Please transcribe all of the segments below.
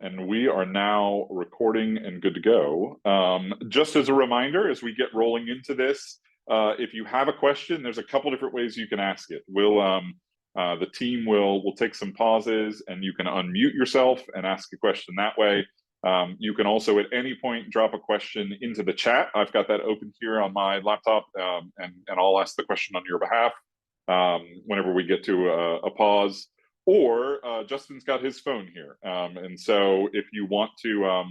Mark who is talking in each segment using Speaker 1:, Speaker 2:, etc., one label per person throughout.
Speaker 1: And we are now recording and good to go. Just as a reminder, as we get rolling into this, if you have a question, there's a couple different ways you can ask it. The team will take some pauses, and you can unmute yourself and ask a question that way. You can also at any point drop a question into the chat. I've got that open here on my laptop, and I'll ask the question on your behalf whenever we get to a pause. Or Justin's got his phone here, and so if you want to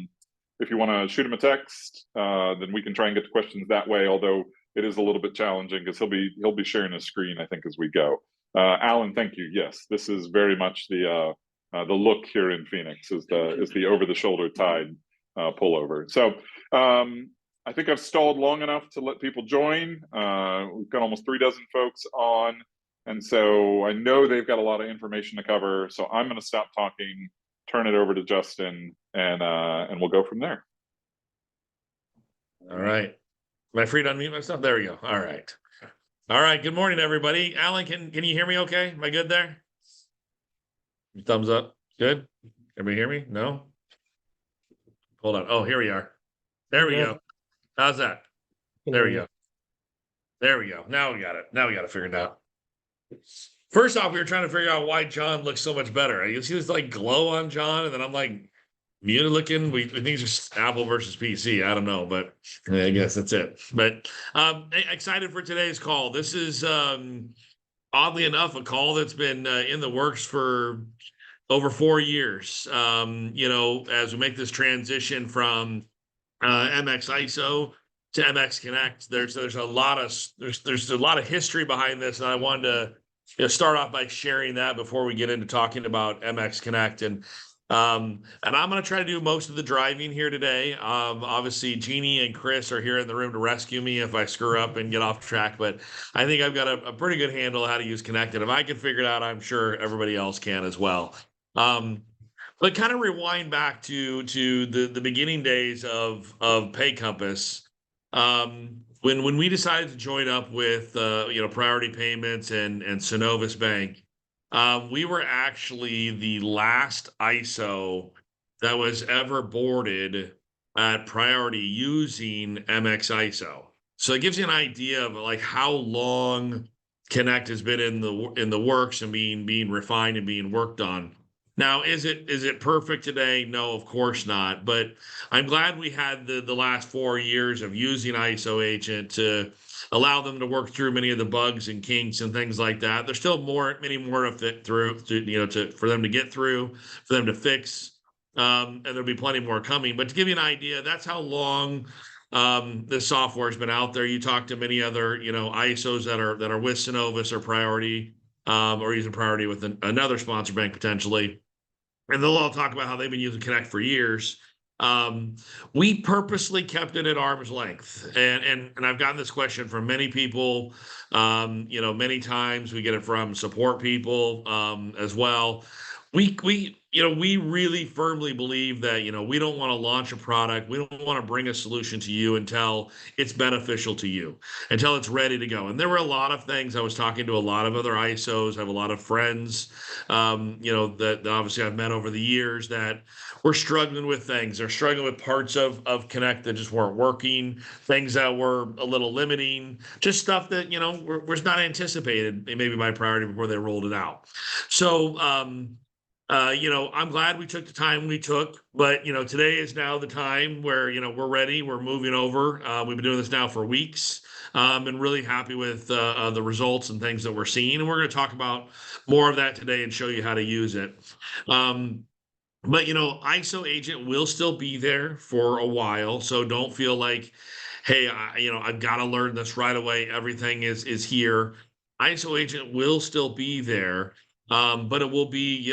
Speaker 1: shoot him a text, then we can try and get the questions that way. Although it is a little bit challenging because he'll be sharing his screen, I think, as we go. Alan, thank you. Yes, this is very much the look here in Phoenix is the over the shoulder tide pullover. So I think I've stalled long enough to let people join. We've got almost 36 folks on. And so I know they've got a lot of information to cover. So I'm going to stop talking, turn it over to Justin, and we'll go from there.
Speaker 2: All right. Am I free to unmute myself? There we go. All right. All right. Good morning, everybody. Alan, can you hear me okay? Am I good there? Thumbs up. Good. Everybody hear me? No? Hold on. Oh, here we are. There we go. How's that? There we go. There we go. Now we got it. Now we got it figured out. First off, we were trying to figure out why John looks so much better. You see this like glow on John, and then I'm like muted looking. We think it's just Apple versus PC. I don't know, but I guess that's it. But excited for today's call. This is oddly enough a call that's been in the works for over 4 years. As we make this transition from MX ISO to MX Connect, there's a lot of history behind this, and I wanted to start off by sharing that before we get into talking about MX Connect. And I'm going to try to do most of the driving here today. Obviously, Jeannie and Chris are here in the room to rescue me if I screw up and get off track. But I think I've got a pretty good handle on how to use Connect. And if I can figure it out, I'm sure everybody else can as well. But kind of rewind back to the beginning days of Pay Compass. When we decided to join up with Priority Payments and Synovus Bank, we were actually the last ISO that was ever boarded at Priority using MX ISO. So it gives you an idea of like how long Connect has been in the works and being refined and being worked on. Now, is it perfect today? No, of course not. But I'm glad we had the last 4 years of using ISO Agent to allow them to work through many of the bugs and kinks and things like that. There's still many more to fit through, for them to get through, for them to fix, and there'll be plenty more coming. But to give you an idea, that's how long this software has been out there. You talk to many other ISOs that are with Synovus or Priority, or using Priority with another sponsor bank potentially. And they'll all talk about how they've been using Connect for years. We purposely kept it at arm's length. And I've gotten this question from many people, many times. We get it from support people as well. We really firmly believe that, we don't want to launch a product. We don't want to bring a solution to you until it's beneficial to you, until it's ready to go. And there were a lot of things. I was talking to a lot of other ISOs. I have a lot of friends, that obviously I've met over the years that were struggling with things. They're struggling with parts of Connect that just weren't working, things that were a little limiting, just stuff that, was not anticipated maybe by Priority before they rolled it out. So, I'm glad we took the time we took, but, today is now the time where, we're ready. We're moving over. We've been doing this now for weeks. Been really happy with the results and things that we're seeing. And we're going to talk about more of that today and show you how to use it. But, ISO Agent will still be there for a while. So don't feel like, hey, I've got to learn this right away. Everything is here. ISO Agent will still be there, but it will be,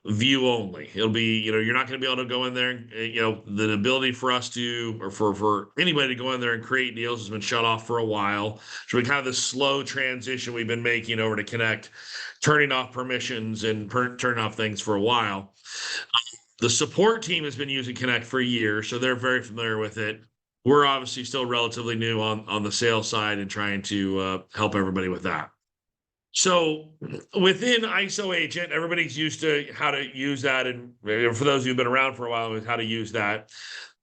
Speaker 2: view only. It'll be, you're not going to be able to go in there. The ability for us to, or for anybody to go in there and create deals has been shut off for a while. So we kind of this slow transition we've been making over to Connect, turning off permissions and turning off things for a while. The support team has been using Connect for years, so they're very familiar with it. We're obviously still relatively new on the sales side and trying to help everybody with that. So within ISO agent, everybody's used to how to use that. And for those who've been around for a while, is how to use that.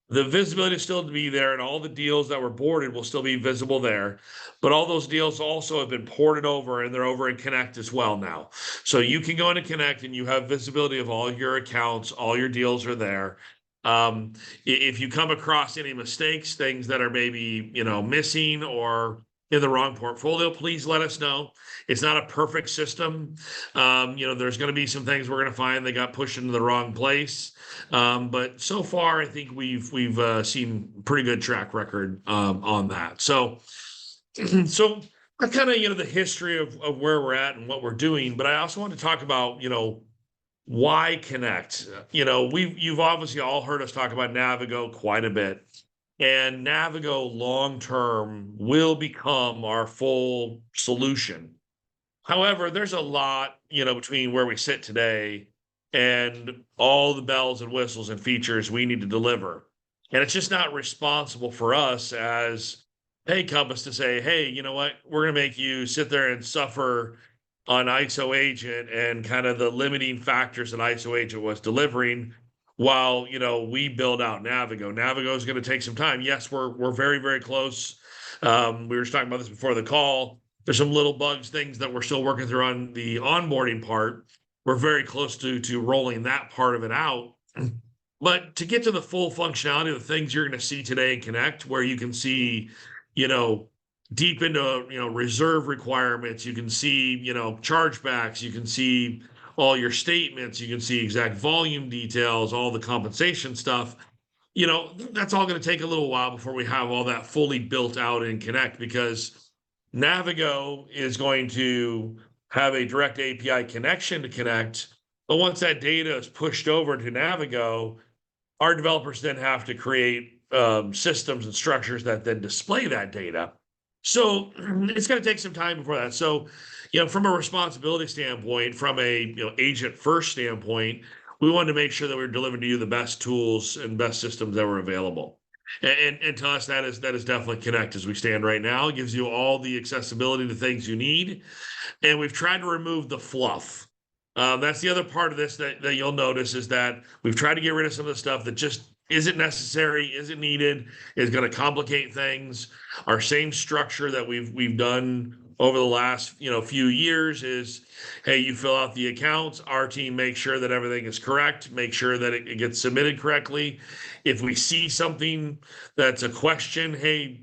Speaker 2: The visibility is still to be there, and all the deals that were boarded will still be visible there. But all those deals also have been ported over, and they're over in Connect as well now. So you can go into Connect and you have visibility of all your accounts, all your deals are there. If you come across any mistakes, things that are maybe missing or in the wrong portfolio, please let us know. It's not a perfect system. There's going to be some things we're going to find that got pushed into the wrong place. But so far, I think we've seen pretty good track record on that. So, so that's kind of the history of where we're at and what we're doing. But I also want to talk about why Connect. You've obviously all heard us talk about Navigo quite a bit, and Navigo long term will become our full solution. However, there's a lot, between where we sit today and all the bells and whistles and features we need to deliver. And it's just not responsible for us as Pay Compass to say, hey, you know what? We're going to make you sit there and suffer on ISO agent and kind of the limiting factors that ISO agent was delivering while, we build out Navigo. Navigo is going to take some time. Yes, we're very, very close. We were just talking about this before the call. There's some little bugs, things that we're still working through on the onboarding part. We're very close to rolling that part of it out. But to get to the full functionality of the things you're going to see today in Connect, where you can see, deep into, reserve requirements, you can see, chargebacks, you can see all your statements, you can see exact volume details, all the compensation stuff. That's all going to take a little while before we have all that fully built out in Connect, because Navigo is going to have a direct API connection to Connect. But once that data is pushed over to Navigo, our developers then have to create systems and structures that then display that data. So it's going to take some time before that. So, from a responsibility standpoint, from a agent first standpoint, we wanted to make sure that we're delivering to you the best tools and best systems that were available. And to us, that is definitely Connect as we stand right now. It gives you all the accessibility to things you need. And we've tried to remove the fluff. That's the other part of this that you'll notice, is that we've tried to get rid of some of the stuff that just isn't necessary, isn't needed, is going to complicate things. Our same structure that we've done over the last few years is, hey, you fill out the accounts, our team makes sure that everything is correct, make sure that it gets submitted correctly. If we see something that's a question, hey,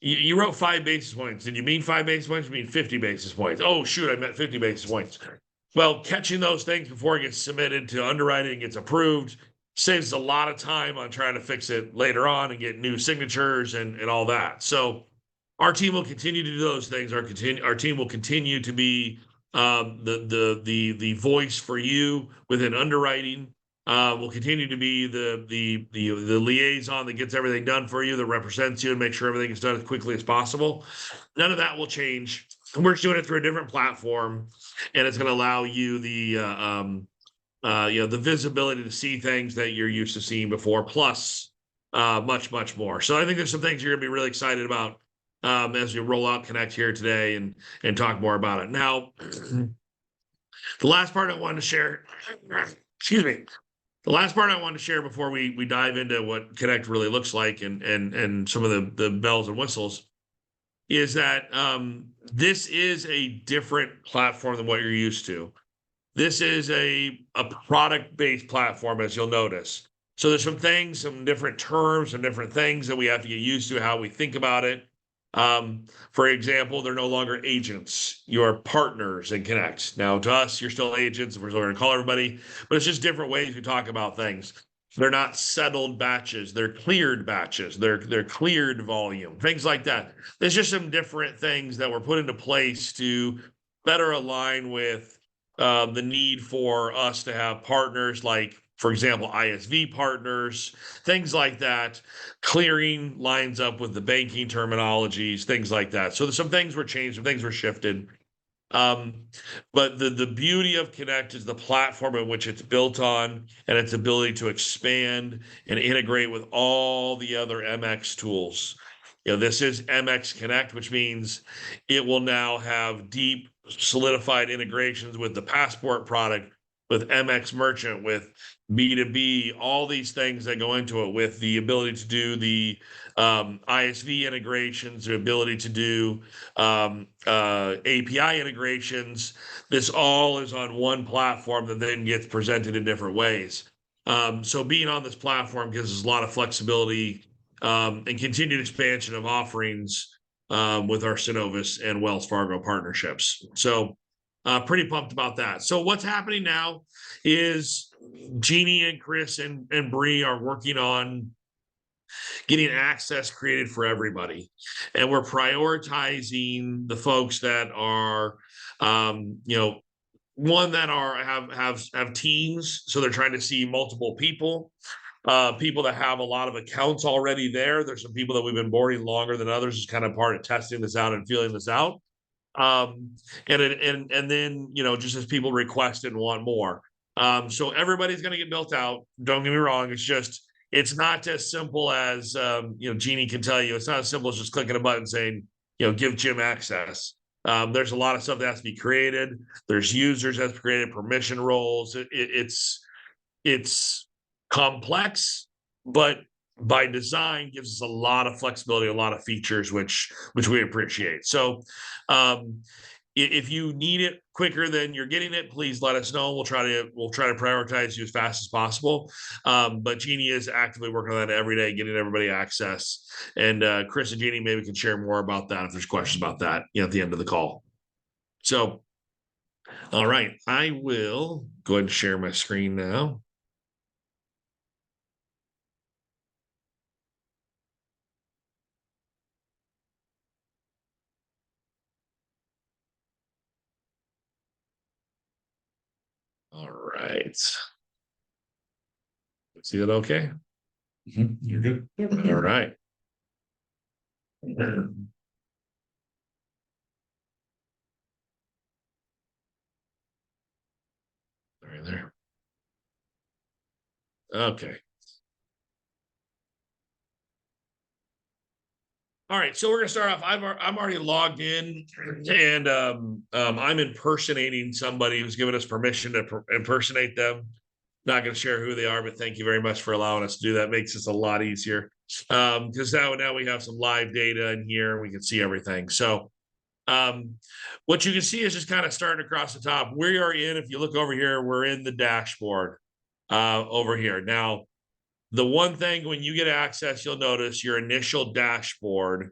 Speaker 2: you wrote 5 basis points. Did you mean 5 basis points? You mean 50 basis points? Oh, shoot, I meant 50 basis points. Well, catching those things before it gets submitted to underwriting and gets approved saves a lot of time on trying to fix it later on and get new signatures and all that. So our team will continue to do those things. Our team will continue to be the voice for you within underwriting. Will continue to be the liaison that gets everything done for you, that represents you and makes sure everything is done as quickly as possible. None of that will change. We're just doing it through a different platform, and it's going to allow you the visibility to see things that you're used to seeing before, plus much more. So I think there's some things you're going to be really excited about as we roll out Connect here today and talk more about it. Now, the last part I wanted to share, excuse me. The last part I wanted to share before we dive into what Connect really looks like and some of the bells and whistles is that this is a different platform than what you're used to. This is a product-based platform, as you'll notice. So there's some things, some different terms, some different things that we have to get used to, how we think about it. For example, they're no longer agents. You're partners in Connect. Now, to us, you're still agents. We're going to call everybody, but it's just different ways we talk about things. They're not settled batches. They're cleared batches. They're cleared volume, things like that. There's just some different things that were put into place to better align with the need for us to have partners like, for example, ISV partners, things like that. Clearing lines up with the banking terminologies, things like that. So some things were changed, some things were shifted. But the beauty of Connect is the platform in which it's built on and its ability to expand and integrate with all the other MX tools. this is MX Connect, which means it will now have deep solidified integrations with the Passport product, with MX Merchant, with B2B, all these things that go into it, with the ability to do the ISV integrations, the ability to do API integrations. This all is on one platform that then gets presented in different ways. So being on this platform gives us a lot of flexibility and continued expansion of offerings with our Synovus and Wells Fargo partnerships. So pretty pumped about that. So what's happening now is Jeannie and Chris and Bree are working on getting access created for everybody. And we're prioritizing the folks that are, one that have teams, so they're trying to see multiple people. People that have a lot of accounts already there. There's some people that we've been boarding longer than others, is kind of part of testing this out and feeling this out. And then just as people request and want more. So everybody's going to get built out. Don't get me wrong. It's not as simple as Jeannie can tell you. It's not as simple as just clicking a button saying, give Jim access. There's a lot of stuff that has to be created. There's users that have created permission roles. It's complex, but by design gives us a lot of flexibility, a lot of features, which we appreciate. So if you need it quicker than you're getting it, please let us know. We'll try to prioritize you as fast as possible. But Jeannie is actively working on that every day, getting everybody access. And Chris and Jeannie maybe can share more about that if there's questions about that at the end of the call. So, all right, I will go ahead and share my screen now. All right. See that okay?
Speaker 3: You're good.
Speaker 2: All right. Right there. Okay. All right, so we're gonna start off. I'm already logged in, and I'm impersonating somebody who's given us permission to impersonate them. Not gonna share who they are, but thank you very much for allowing us to do that. Makes this a lot easier because now we have some live data in here. We can see everything. So what you can see is just kind of starting across the top. We are in. If you look over here, we're in the dashboard over here now. The one thing when you get access, you'll notice your initial dashboard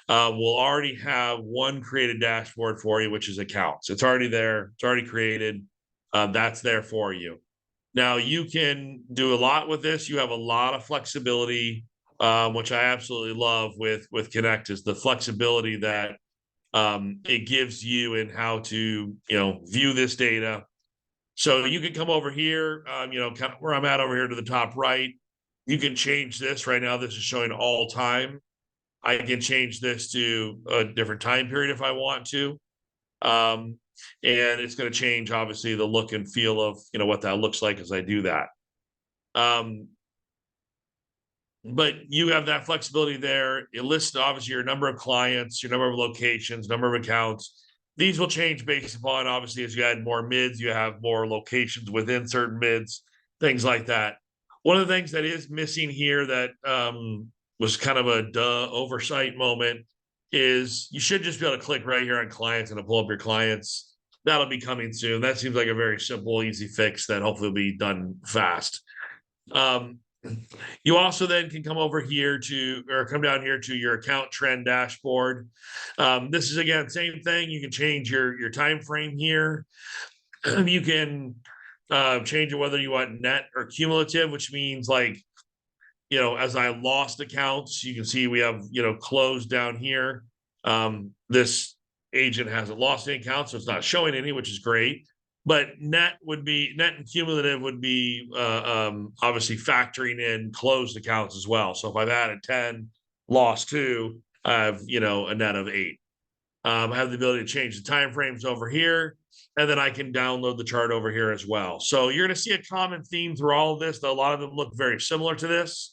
Speaker 2: will already have one created dashboard for you, which is accounts. It's already there. It's already created. That's there for you. Now you can do a lot with this. You have a lot of flexibility, which I absolutely love with Connect, is the flexibility that it gives you in how to view this data. So you can come over here, kind of where I'm at over here to the top right. You can change this right now. This is showing all time. I can change this to a different time period if I want to. And it's going to change, obviously, the look and feel of, what that looks like as I do that. But you have that flexibility there. It lists, obviously, your number of clients, your number of locations, number of accounts. These will change based upon, obviously, as you add more mids, you have more locations within certain mids, things like that. One of the things that is missing here that was kind of a oversight moment is you should just be able to click right here on clients and it'll pull up your clients. That'll be coming soon. That seems like a very simple, easy fix that hopefully will be done fast. You also then can come over here come down here to your account trend dashboard. This is, again, same thing. You can change your time frame here. You can change it whether you want net or cumulative, which means as I lost accounts, you can see we have, closed down here. This agent hasn't lost any accounts, so it's not showing any, which is great. But net and cumulative would be obviously factoring in closed accounts as well. So if I've added 10, lost 2, I have, a net of 8. I have the ability to change the time frames over here, and then I can download the chart over here as well. So you're going to see a common theme through all of this. A lot of them look very similar to this.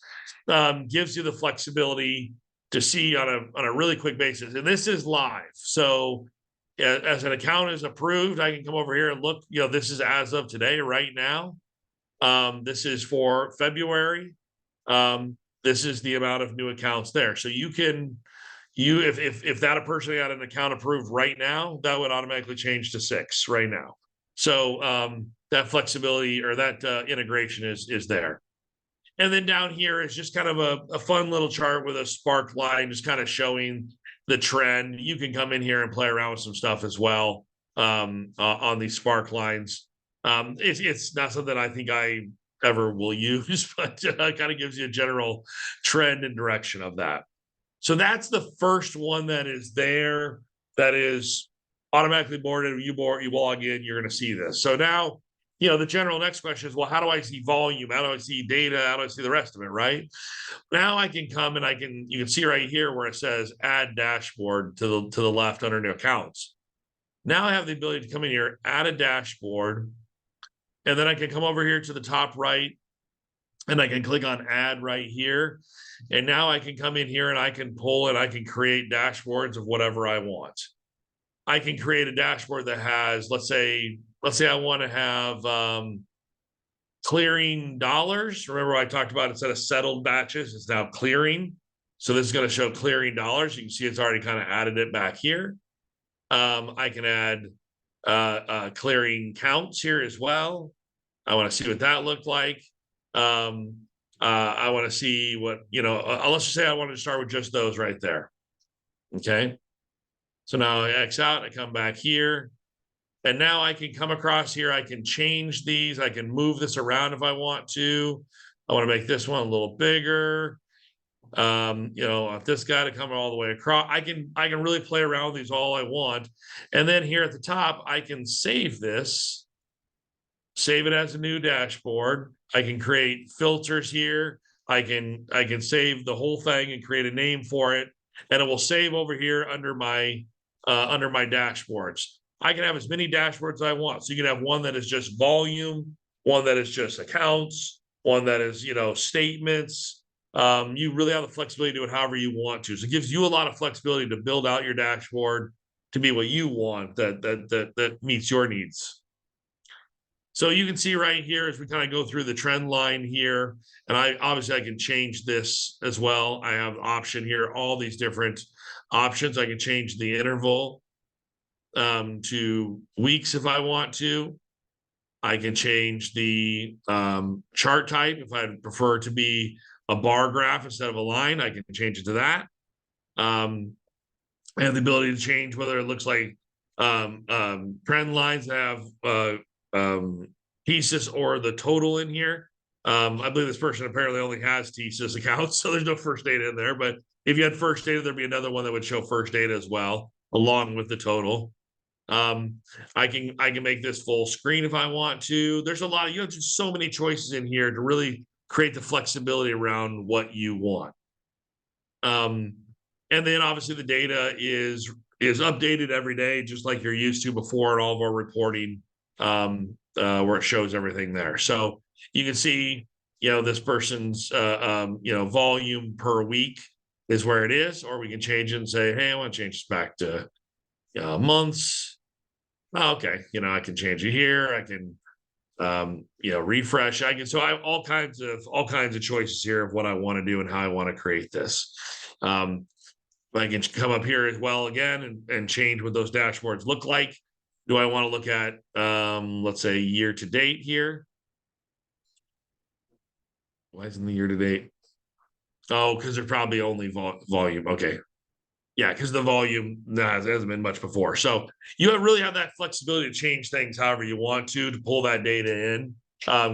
Speaker 2: Gives you the flexibility to see on a really quick basis. And this is live. So as an account is approved, I can come over here and look, this is as of today, right now. This is for February. This is the amount of new accounts there. So you can, if that a person got an account approved right now, that would automatically change to 6 right now. So that flexibility or that integration is there. And then down here is just kind of a fun little chart with a spark line, just kind of showing the trend. You can come in here and play around with some stuff as well on these spark lines. It's not something I think I ever will use, but it kind of gives you a general trend and direction of that. So that's the first one that is there, that is automatically boarded. You log in, you're going to see this. So now, the general next question is, well, how do I see volume? How do I see data? How do I see the rest of it, right? Now I can come and you can see right here where it says add dashboard to the left under new accounts. Now I have the ability to come in here, add a dashboard, and then I can come over here to the top right and I can click on add right here. And now I can come in here and I can pull and I can create dashboards of whatever I want. I can create a dashboard that has, let's say I want to have clearing dollars. Remember I talked about instead of settled batches, it's now clearing. So this is going to show clearing dollars. You can see it's already kind of added it back here. I can add clearing counts here as well. I want to see what that looked like. I want to see what, let's just say I wanted to start with just those right there. Okay. So now I X out, I come back here, and now I can come across here. I can change these. I can move this around if I want to. I want to make this one a little bigger. If this guy to come all the way across, I can really play around with these all I want. And then here at the top, I can save this, save it as a new dashboard. I can create filters here. I can save the whole thing and create a name for it, and it will save over here under my dashboards. I can have as many dashboards as I want. So you can have one that is just volume, one that is just accounts, one that is, statements. You really have the flexibility to do it however you want to. So it gives you a lot of flexibility to build out your dashboard to be what you want that meets your needs. So you can see right here as we kind of go through the trend line here, and I can change this as well. I have option here, all these different options. I can change the interval to weeks if I want to. I can change the chart type if I prefer to be a bar graph instead of a line. I can change it to that. I have the ability to change whether it looks like trend lines have thesis or the total in here. I believe this person apparently only has thesis accounts, so there's no first data in there. But if you had first data, there'd be another one that would show first data as well, along with the total. I can make this full screen if I want to. There's a lot of, you have just so many choices in here to really create the flexibility around what you want. And then obviously the data is updated every day, just like you're used to before in all of our reporting, where it shows everything there. So you can see, this person's, volume per week is where it is, or we can change it and say, hey, I want to change this back to months. Oh, okay. I can change it here. I can, refresh. I have all kinds of choices here of what I want to do and how I want to create this. I can come up here as well again and change what those dashboards look like. Do I want to look at, let's say year to date here? Why isn't the year to date? Oh, because they're probably only volume. Okay. Yeah, because the volume hasn't been much before. So you really have that flexibility to change things however you want to pull that data in,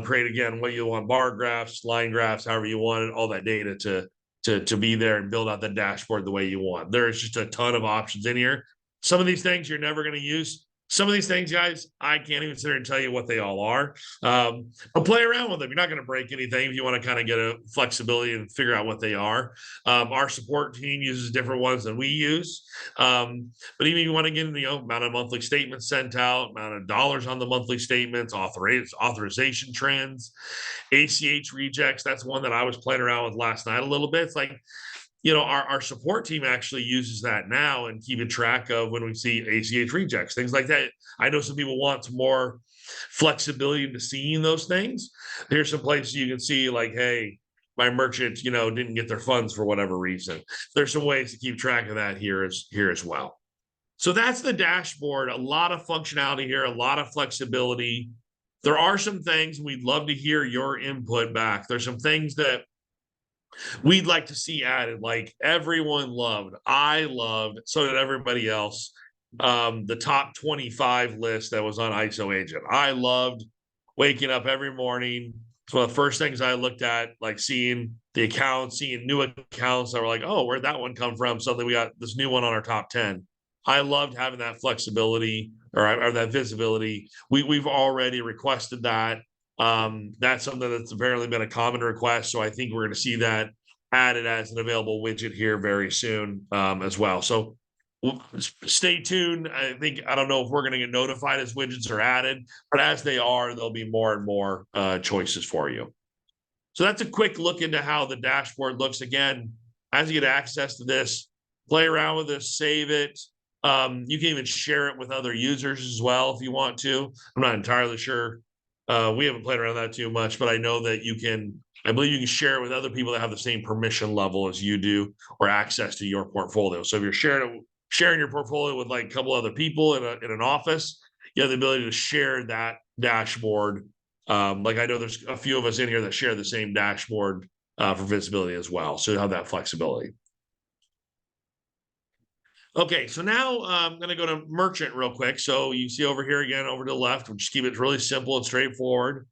Speaker 2: create again what you want, bar graphs, line graphs, however you want it, all that data to be there and build out the dashboard the way you want. There's just a ton of options in here. Some of these things you're never going to use. Some of these things, guys, I can't even sit here and tell you what they all are. But play around with them. You're not going to break anything if you want to kind of get a flexibility and figure out what they are. Our support team uses different ones than we use. But even if you want to get amount of monthly statements sent out, amount of dollars on the monthly statements, authorization trends, ACH rejects. That's one that I was playing around with last night a little bit. It's like, our support team actually uses that now and keeping track of when we see ACH rejects, things like that. I know some people want some more flexibility into seeing those things. There's some places you can see like, hey, my merchant, didn't get their funds for whatever reason. There's some ways to keep track of that here as well. So that's the dashboard. A lot of functionality here, a lot of flexibility. There are some things we'd love to hear your input back. There's some things that we'd like to see added, like everyone loved, I loved, so did everybody else. The top 25 list that was on ISO Agent. I loved waking up every morning. It's one of the first things I looked at, like seeing the accounts, seeing new accounts that were like, oh, where'd that one come from? Suddenly we got this new one on our top 10. I loved having that flexibility or that visibility. We've already requested that. That's something that's apparently been a common request. So I think we're going to see that added as an available widget here very soon as well. So stay tuned. I don't know if we're going to get notified as widgets are added, but as they are, there'll be more and more choices for you. So that's a quick look into how the dashboard looks. Again, as you get access to this, play around with this, save it. You can even share it with other users as well if you want to. I'm not entirely sure. We haven't played around that too much, but I know that I believe you can share it with other people that have the same permission level as you do or access to your portfolio. So if you're sharing your portfolio with like a couple other people in an office, you have the ability to share that dashboard. Like I know there's a few of us in here that share the same dashboard for visibility as well. So you have that flexibility. Okay, so now I'm going to go to merchant real quick. So you see over here again, over to the left, we'll just keep it really simple and straightforward.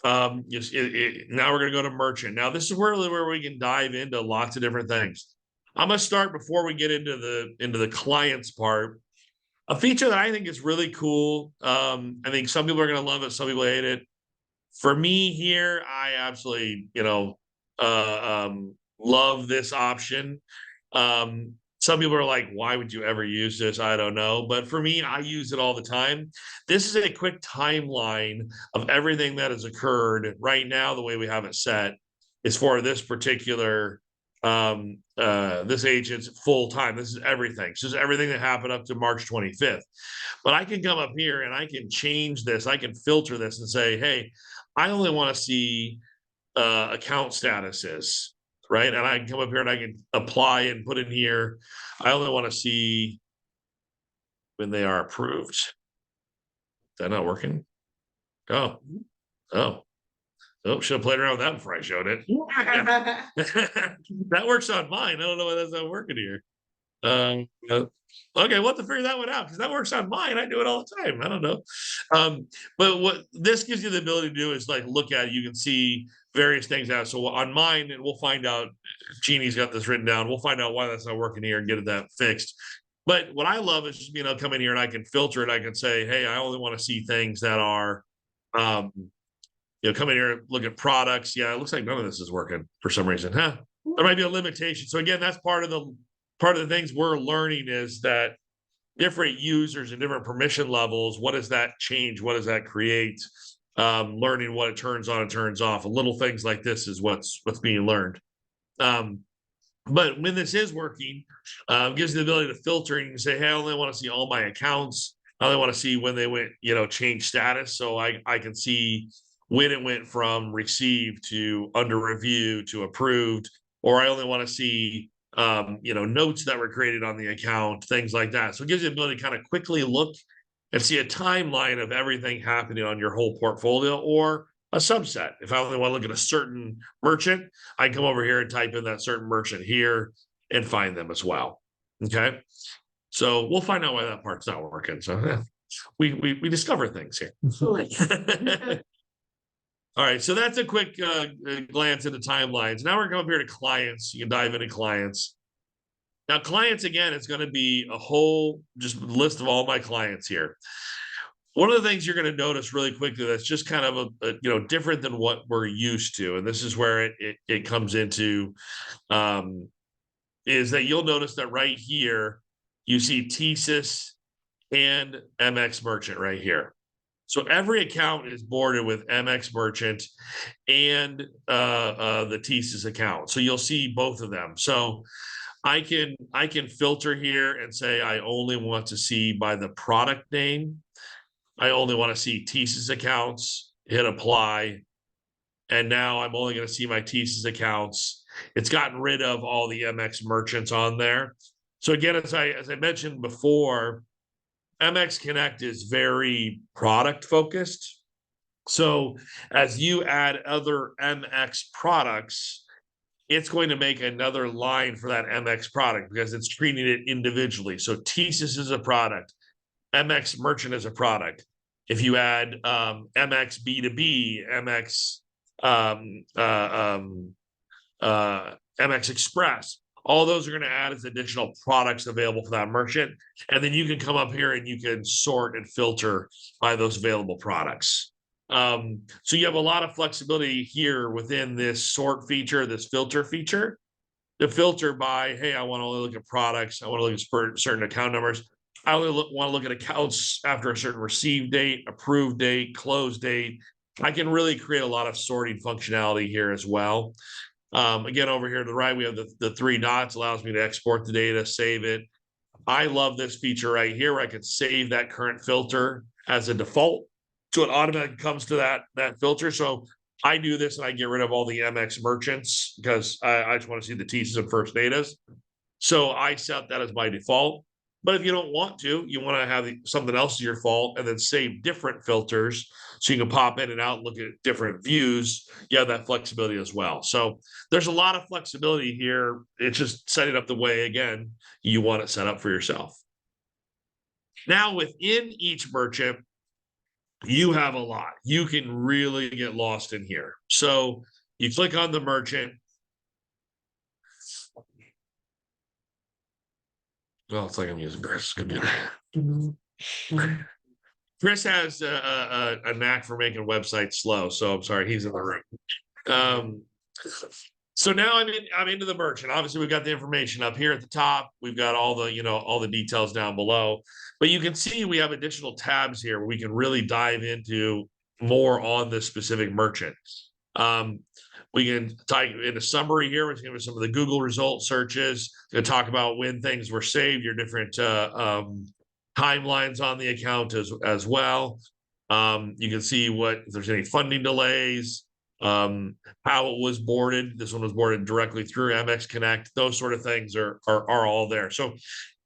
Speaker 2: Now we're going to go to merchant. Now this is really where we can dive into lots of different things. I'm going to start before we get into the clients part. A feature that I think is really cool. I think some people are going to love it, some people hate it. For me here, I absolutely, love this option. Some people are like, why would you ever use this? I don't know. But for me, I use it all the time. This is a quick timeline of everything that has occurred right now. The way we have it set is for this particular, this agent's full time. This is everything. So this is everything that happened up to March 25th. But I can come up here and I can change this. I can filter this and say, hey, I only want to see account statuses. Right. And I can come up here and I can apply and put in here. I only want to see when they are approved. Is that not working? Oh, should have played around with that before I showed it. That works on mine. I don't know why that's not working here. Okay, we'll have to figure that one out because that works on mine. I do it all the time. I don't know. But what this gives you the ability to do is like look at it. You can see various things out. So on mine, and we'll find out. Jeannie's got this written down. We'll find out why that's not working here and get that fixed. But what I love is just being able to come in here and I can filter it. I can say, hey, I only want to see things that are, come in here, look at products. Yeah, it looks like none of this is working for some reason. There might be a limitation. So again, that's part of the things we're learning is that different users and different permission levels, what does that change? What does that create? Learning what it turns on and turns off. And little things like this is what's being learned. But when this is working, gives you the ability to filter and you can say, hey, I only want to see all my accounts. I only want to see when they went, change status. So I can see when it went from received to under review to approved, or I only want to see notes that were created on the account, things like that. So it gives you the ability to kind of quickly look and see a timeline of everything happening on your whole portfolio or a subset. If I only want to look at a certain merchant, I come over here and type in that certain merchant here and find them as well. Okay. So we'll find out why that part's not working. So we discover things here. All right, so that's a quick glance into timelines. Now we're going to come up here to clients. You can dive into clients. Now, clients, again, it's going to be a whole just list of all my clients here. One of the things you're going to notice really quickly that's just kind of a different than what we're used to, and this is where it comes into, is that you'll notice that right here, you see TSYS and MX Merchant right here. So every account is boarded with MX Merchant and the TSYS account. So you'll see both of them. So I can filter here and say I only want to see by the product name. I only want to see TSYS accounts, hit apply. And now I'm only going to see my TSYS accounts. It's gotten rid of all the MX merchants on there. So again, as I mentioned before, MX Connect is very product focused. So as you add other MX products, it's going to make another line for that MX product because it's treating it individually. So TSYS is a product, MX Merchant is a product. If you add MX B2B, MX MX Express, all those are going to add as additional products available for that merchant. And then you can come up here and you can sort and filter by those available products. So you have a lot of flexibility here within this sort feature, this filter feature, to filter by, hey, I want to only look at products. I want to look at certain account numbers. I only want to look at accounts after a certain receive date, approved date, close date. I can really create a lot of sorting functionality here as well. Again, over here to the right, we have the three dots, allows me to export the data, save it. I love this feature right here where I can save that current filter as a default. So it automatically comes to that filter. So I do this and I get rid of all the MX merchants because I just want to see the TSYS and first datas. So I set that as my default. But if you don't want to, you want to have something else as your default and then save different filters so you can pop in and out and look at different views. You have that flexibility as well. So there's a lot of flexibility here. It's just setting up the way, again, you want it set up for yourself. Now, within each merchant, you have a lot. You can really get lost in here. So you click on the merchant. Well, it's like I'm using Chris' computer. Chris has a knack for making websites slow, so I'm sorry, he's in the room. So now I'm into the merchant. Obviously, we've got the information up here at the top. We've got all the details down below. But you can see we have additional tabs here where we can really dive into more on this specific merchant. We can type in a summary here, which is some of the Google result searches. Going to talk about when things were saved, your different timelines on the account as well. You can see if there's any funding delays, how it was boarded. This one was boarded directly through MX Connect. Those sort of things are all there. So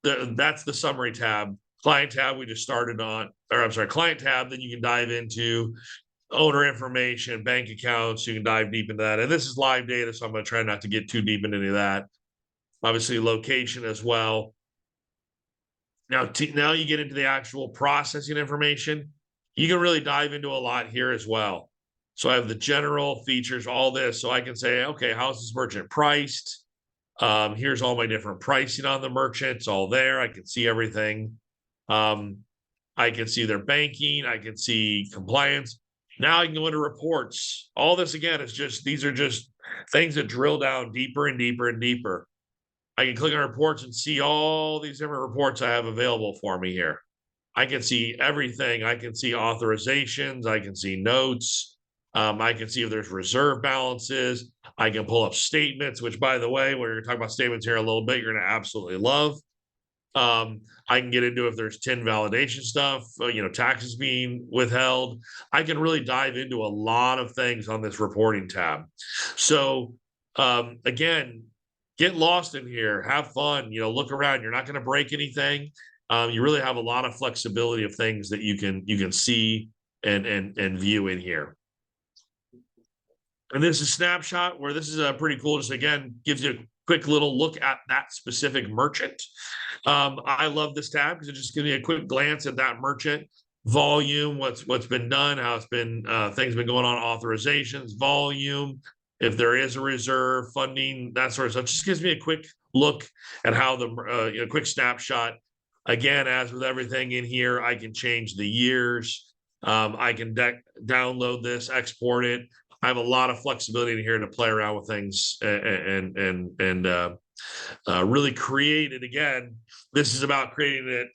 Speaker 2: that's the summary tab. Client tab we just started on, or I'm sorry, client tab. Then you can dive into owner information, bank accounts. You can dive deep into that. And this is live data, so I'm going to try not to get too deep into any of that. Obviously, location as well. Now you get into the actual processing information. You can really dive into a lot here as well. So I have the general features, all this. So I can say, okay, how's this merchant priced? Here's all my different pricing on the merchant. It's all there. I can see everything. I can see their banking. I can see compliance. Now I can go into reports. All this again these are just things that drill down deeper and deeper and deeper. I can click on reports and see all these different reports I have available for me here. I can see everything. I can see authorizations. I can see notes. I can see if there's reserve balances. I can pull up statements, which, by the way, we're going to talk about statements here a little bit. You're going to absolutely love. I can get into if there's TIN validation stuff, taxes being withheld. I can really dive into a lot of things on this reporting tab. So again, get lost in here, have fun, look around. You're not going to break anything. You really have a lot of flexibility of things that you can see and view in here. And this is a snapshot where this is pretty cool. Just again, gives you a quick little look at that specific merchant. I love this tab because it just gives me a quick glance at that merchant, volume, what's been done, how it's been, things been going on, authorizations, volume, if there is a reserve, funding, that sort of stuff. Just gives me a quick look at how the quick snapshot. Again, as with everything in here, I can change the years. I can download this, export it. I have a lot of flexibility in here to play around with things and really create it. Again, this is about creating it,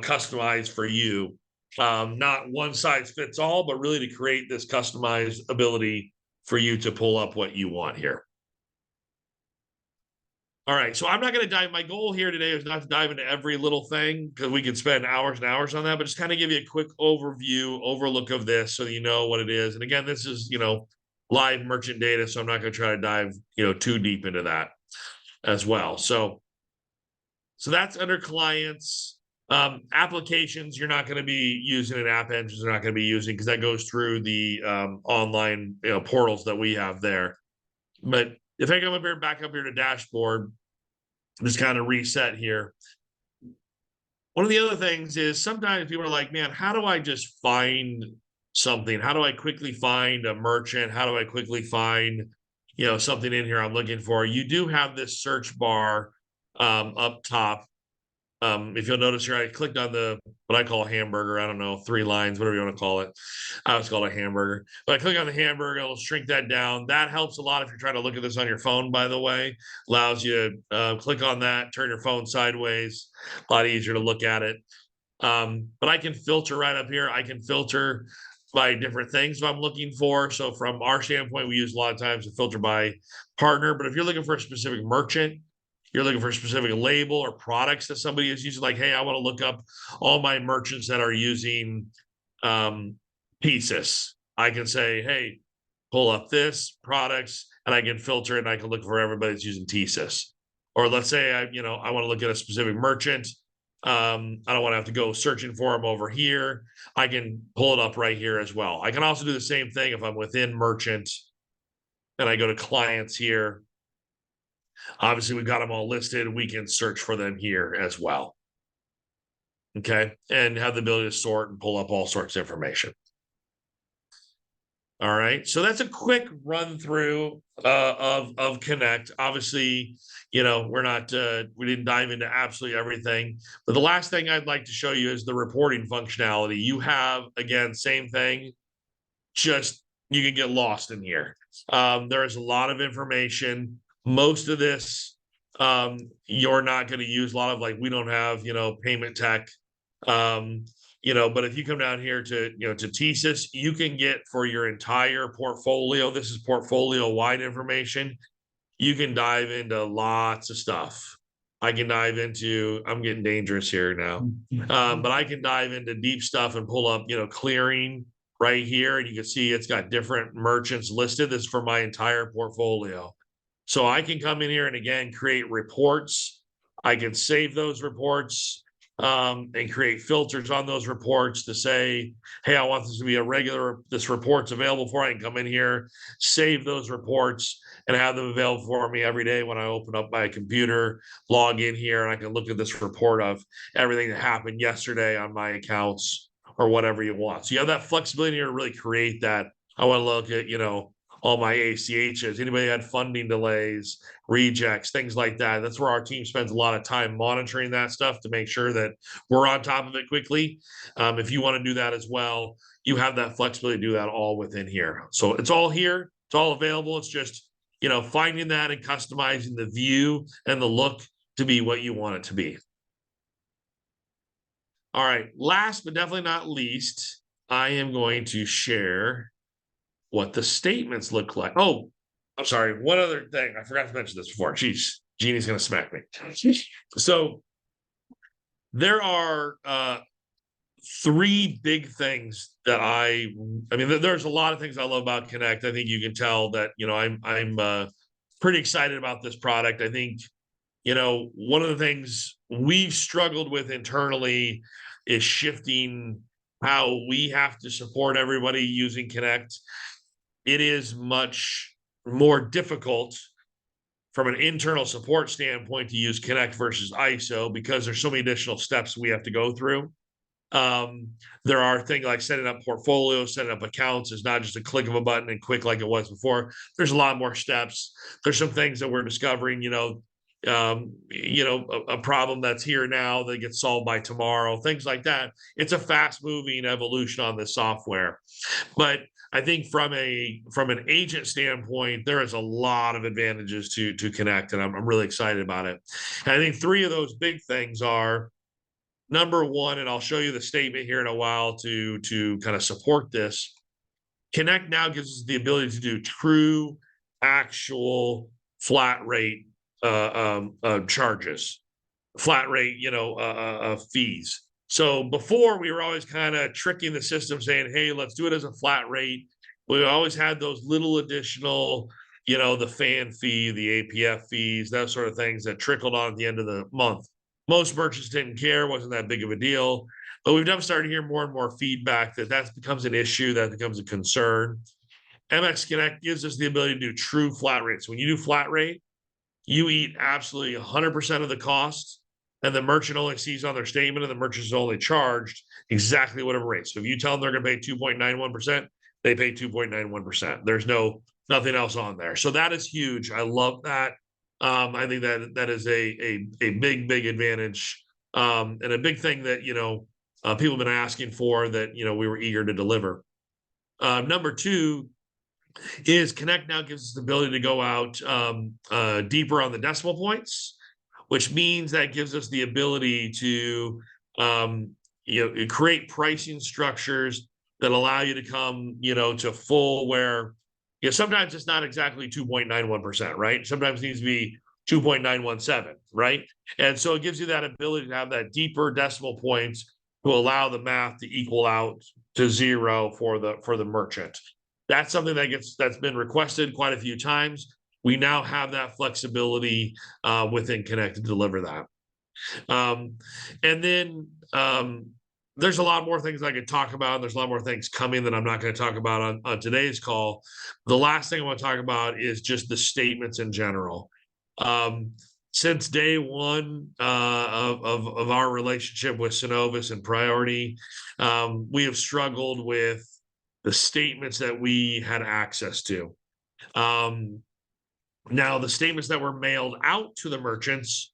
Speaker 2: customized for you Not one size fits all, but really to create this customized ability for you to pull up what you want here. All right, so I'm not going to dive. My goal here today is not to dive into every little thing because we could spend hours and hours on that, but just kind of give you a quick overlook of this so that you know what it is. And again, this is, live merchant data, so I'm not going to try to dive, too deep into that as well. So that's under clients. Applications, you're not going to be using an app engines, they're not going to be using because that goes through the online portals that we have there. But if I come up here, back up here to dashboard, just kind of reset here. One of the other things is sometimes people are like, man, how do I just find something? How do I quickly find a merchant? How do I quickly find, something in here I'm looking for? You do have this search bar up top. If you'll notice here, I clicked on what I call a hamburger. I don't know, 3 lines, whatever you want to call it. I always call it a hamburger. But I click on the hamburger, it'll shrink that down. That helps a lot if you're trying to look at this on your phone, by the way. Allows you to click on that, turn your phone sideways. A lot easier to look at it. But I can filter right up here. I can filter by different things I'm looking for. So from our standpoint, we use a lot of times to filter by partner. But if you're looking for a specific merchant, you're looking for a specific label or products that somebody is using, like, hey, I want to look up all my merchants that are using pieces. I can say, hey, pull up this products, and I can filter it, and I can look for everybody that's using TSYS. Or let's say I want to look at a specific merchant. I don't want to have to go searching for them over here. I can pull it up right here as well. I can also do the same thing if I'm within merchant and I go to clients here. Obviously, we've got them all listed. We can search for them here as well. Okay, and have the ability to sort and pull up all sorts of information. All right, so that's a quick run through of Connect. Obviously, we're not we didn't dive into absolutely everything, but the last thing I'd like to show you is the reporting functionality. You have, again, same thing, just you can get lost in here. There is a lot of information. Most of this you're not going to use a lot of, like, we don't have payment tech. But if you come down here to to TSYS, you can get for your entire portfolio. This is portfolio wide information. You can dive into lots of stuff. I can dive into, I'm getting dangerous here now, but I can dive into deep stuff and pull up clearing right here, and you can see it's got different merchants listed. This is for my entire portfolio. So I can come in here and, again, create reports. I can save those reports and create filters on those reports to say, hey, I want this to be this report's available for. I can come in here, save those reports, and have them available for me every day when I open up my computer, log in here, and I can look at this report of everything that happened yesterday on my accounts or whatever you want. So you have that flexibility to really create that. I want to look at, all my ACHs, anybody had funding delays, rejects, things like that. That's where our team spends a lot of time monitoring that stuff to make sure that we're on top of it quickly. If you want to do that as well, you have that flexibility to do that all within here. So it's all here. It's all available. It's just, finding that and customizing the view and the look to be what you want it to be. All right. Last but definitely not least, I am going to share what the statements look like. Oh, I'm sorry. One other thing. I forgot to mention this before. Jeez, Jeannie's going to smack me. So there are 3 big things that I mean, there's a lot of things I love about Connect. I think you can tell that, I'm pretty excited about this product. I think, one of the things we've struggled with internally is shifting how we have to support everybody using Connect. It is much more difficult from an internal support standpoint to use Connect versus ISO because there's so many additional steps we have to go through. There are things like setting up portfolios, setting up accounts. It's not just a click of a button and quick like it was before. There's a lot more steps. There's some things that we're discovering, a problem that's here now that gets solved by tomorrow, things like that. It's a fast moving evolution on this software. But I think from an agent standpoint, there is a lot of advantages to Connect, and I'm really excited about it. And I think 3 of those big things are number one, and I'll show you the statement here in a while to kind of support this. Connect now gives us the ability to do true, actual flat rate charges, flat rate, fees. So before we were always kind of tricking the system, saying, "Hey, let's do it as a flat rate." We always had those little additional, the fan fee, the APF fees, those sort of things that trickled on at the end of the month. Most merchants didn't care; wasn't that big of a deal. But we've now started to hear more and more feedback that becomes an issue, that becomes a concern. MX Connect gives us the ability to do true flat rates. When you do flat rate, you eat absolutely 100% of the cost, and the merchant only sees on their statement, and the merchant is only charged exactly whatever rate. So if you tell them they're going to pay 2.91%, they pay 2.91%. There's nothing else on there. So that is huge. I love that. I think that is a big advantage, and a big thing that people have been asking for, that we were eager to deliver. Number two is Connect now gives us the ability to go out deeper on the decimal points, which means that gives us the ability to create pricing structures that allow you to come to full, where sometimes it's not exactly 2.91%, right? Sometimes it needs to be 2.917, right? And so it gives you that ability to have that deeper decimal points to allow the math to equal out to zero for the merchant. That's something that's been requested quite a few times. We now have that flexibility within Connect to deliver that. And then there's a lot more things I could talk about. There's a lot more things coming that I'm not going to talk about on today's call. The last thing I want to talk about is just the statements in general. Since day one of our relationship with Synovus and Priority, we have struggled with the statements that we had access to. Now, the statements that were mailed out to the merchants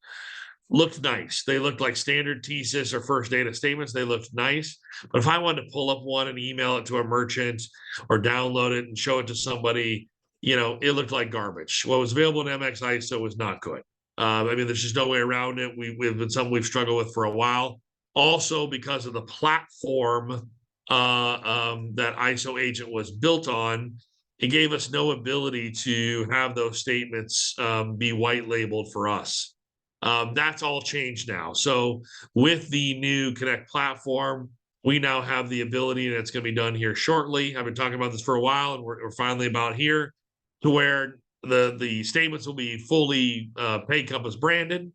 Speaker 2: looked nice. They looked like standard TSYS or First Data statements. They looked nice. But if I wanted to pull up one and email it to a merchant or download it and show it to somebody, it looked like garbage. What was available in MX ISO was not good. There's just no way around it. We've been something we've struggled with for a while. Also, because of the platform that ISO agent was built on, it gave us no ability to have those statements be white labeled for us. That's all changed now. So with the new Connect platform, we now have the ability, and it's going to be done here shortly. I've been talking about this for a while, and we're finally about here, to where the statements will be fully Pay Compass branded.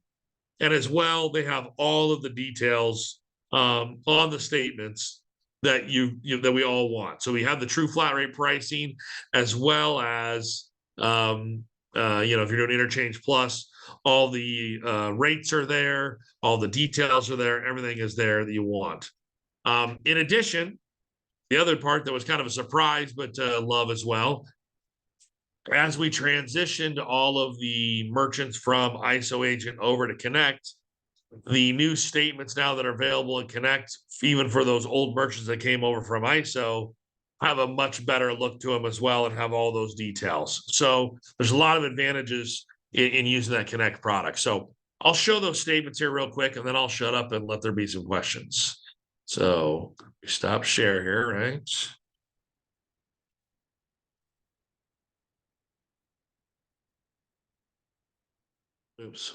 Speaker 2: And as well, they have all of the details on the statements that that we all want. So we have the true flat rate pricing, as well as if you're doing interchange plus, all the rates are there, all the details are there, everything is there that you want. In addition, the other part that was kind of a surprise, but love as well, as we transitioned all of the merchants from ISO agent over to Connect, the new statements now that are available in Connect, even for those old merchants that came over from ISO, have a much better look to them as well and have all those details. So there's a lot of advantages in using that Connect product. So I'll show those statements here real quick, and then I'll shut up and let there be some questions. So we stop share here, right? Oops.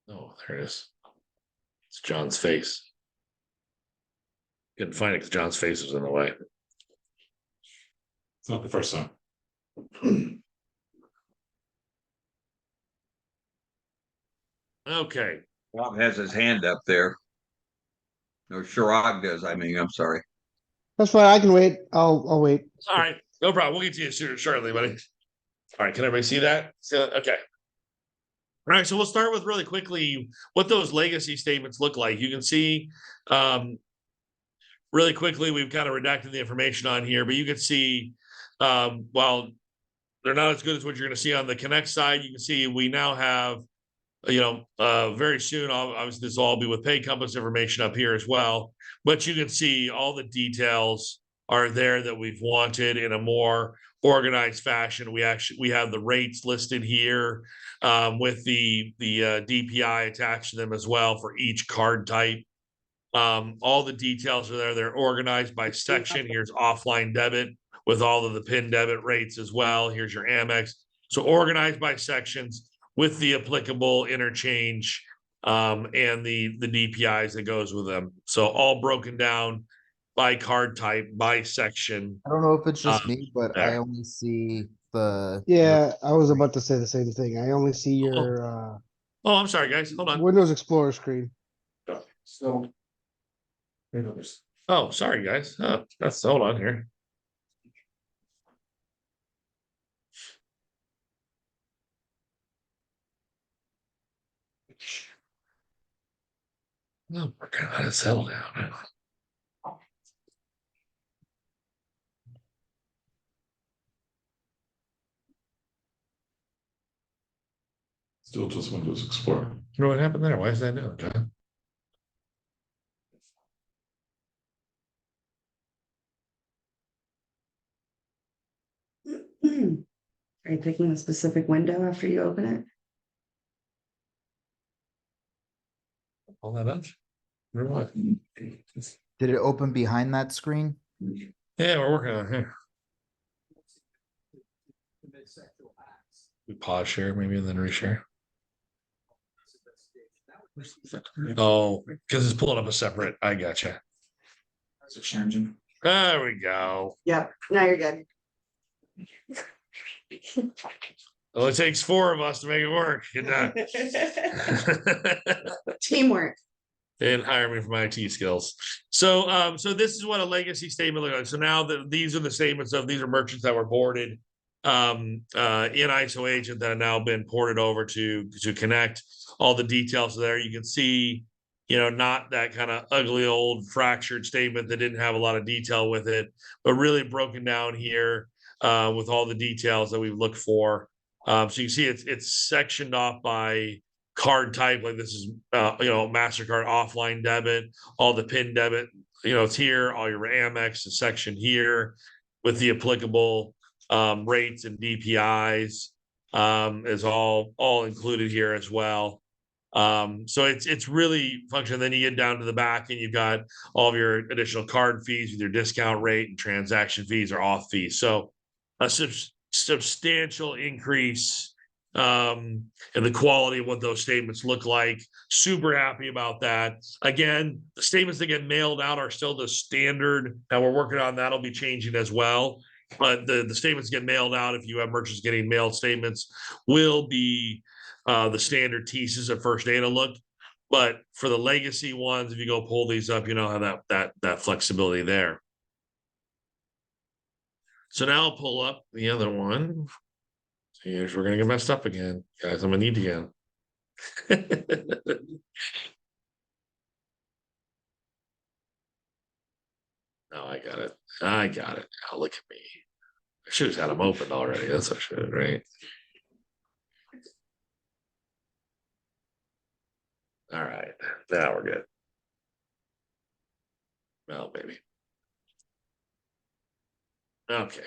Speaker 2: Oh, there it is. It's John's face. Couldn't find it because John's face was in the way.
Speaker 3: It's not the first time.
Speaker 2: Okay.
Speaker 4: Rob has his hand up there. No, Shirag does. I'm sorry.
Speaker 5: That's fine. I can wait. I'll wait.
Speaker 2: All right. No problem. We'll get to you shortly, buddy. All right. Can everybody see that? Okay. All right. So we'll start with really quickly what those legacy statements look like. You can see really quickly, we've kind of redacted the information on here, but you can see, while they're not as good as what you're going to see on the Connect side, you can see we now have, very soon, obviously this will all be with Pay Compass information up here as well, but you can see all the details are there that we've wanted in a more organized fashion. We have the rates listed here, with the DPI attached to them as well for each card type. All the details are there. They're organized by section. Here's offline debit with all of the PIN debit rates as well. Here's your Amex. So organized by sections with the applicable interchange, and the DPIs that goes with them. So all broken down by card type, by section.
Speaker 6: I don't know if it's just me, but I
Speaker 2: there.
Speaker 6: only see the.
Speaker 5: Yeah, I was about to say the same thing. I only see your,
Speaker 2: Oh, I'm sorry, guys. Hold on.
Speaker 5: Windows Explorer screen.
Speaker 2: So. Oh, sorry, guys. Hold on here. Oh, we're gonna let it settle down.
Speaker 3: Still just Windows Explorer.
Speaker 2: You know what happened there? Why is that new, John?
Speaker 7: Are you picking a specific window after you open it?
Speaker 2: All that up? Or what?
Speaker 6: Did it open behind that screen?
Speaker 2: Yeah, we're working on it here. We pause share maybe and then reshare. Oh, because it's pulling up a separate. I gotcha.
Speaker 3: Is it changing?
Speaker 2: There we go.
Speaker 7: Yep, now you're good.
Speaker 2: Well, it takes 4 of us to make it work. Good night.
Speaker 7: Teamwork.
Speaker 2: And hire me for my IT skills. So, so this is what a legacy statement looks like. So now that these are the statements of these are merchants that were boarded in ISO agent that have now been ported over to Connect. All the details are there. You can see, not that kind of ugly old fractured statement that didn't have a lot of detail with it, but really broken down here with all the details that we've looked for. So you can see it's sectioned off by card type, like this is MasterCard offline debit, all the PIN debit, it's here, all your Amex is sectioned here with the applicable rates and DPIs is all included here as well. So it's really functional. Then you get down to the back and you've got all of your additional card fees with your discount rate and transaction fees or off fees. So a substantial increase and the quality of what those statements look like. Super happy about that. Again, the statements that get mailed out are still the standard that we're working on. That'll be changing as well. But the statements get mailed out. If you have merchants getting mailed statements, will be the standard TSYS at first data look. But for the legacy ones, if you go pull these up, have that flexibility there. So now I'll pull up the other one. Here's we're gonna get messed up again, guys. I'm gonna need again. No, I got it. Now look at me. I should have had them open already. That's what I should, right? All right, now we're good. Well, maybe. Okay.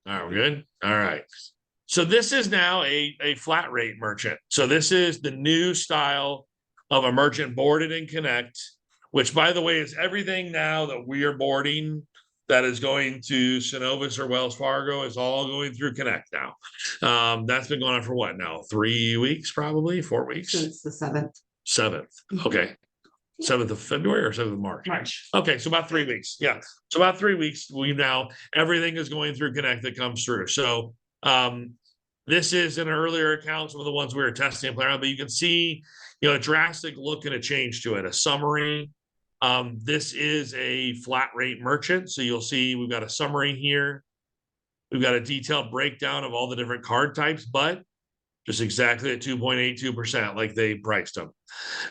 Speaker 2: All right, we're good. All right. So this is now a flat rate merchant. So this is the new style of a merchant boarded in Connect, which by the way is everything now that we are boarding that is going to Synovus or Wells Fargo is all going through Connect now. That's been going on for what now? 3 weeks, probably 4 weeks.
Speaker 7: Since the 7th.
Speaker 2: 7th. Okay. 7th of February or 7th of March? Okay, so about 3 weeks. Yeah. So about 3 weeks, everything is going through Connect that comes through. So this is an earlier account, some of the ones we were testing and playing around, but you can see, a drastic look and a change to it, a summary. This is a flat rate merchant. So you'll see we've got a summary here. We've got a detailed breakdown of all the different card types, but just exactly at 2.82%, like they priced them.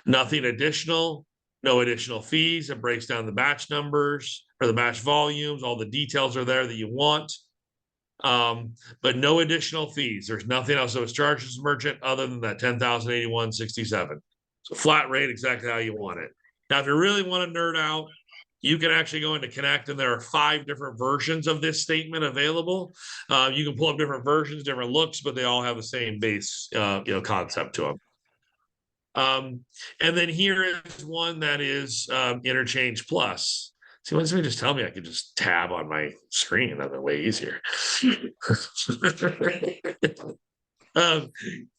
Speaker 2: Nothing additional, no additional fees. It breaks down the batch numbers or the batch volumes. All the details are there that you want. But no additional fees. There's nothing else that was charged as a merchant other than that 10,081.67. So flat rate, exactly how you want it. Now, if you really want to nerd out, you can actually go into Connect, and there are 5 different versions of this statement available. You can pull up different versions, different looks, but they all have the same base, concept to them. And then here is one that is Interchange Plus. See, why doesn't it just tell me I could just tab on my screen? That'd be way easier.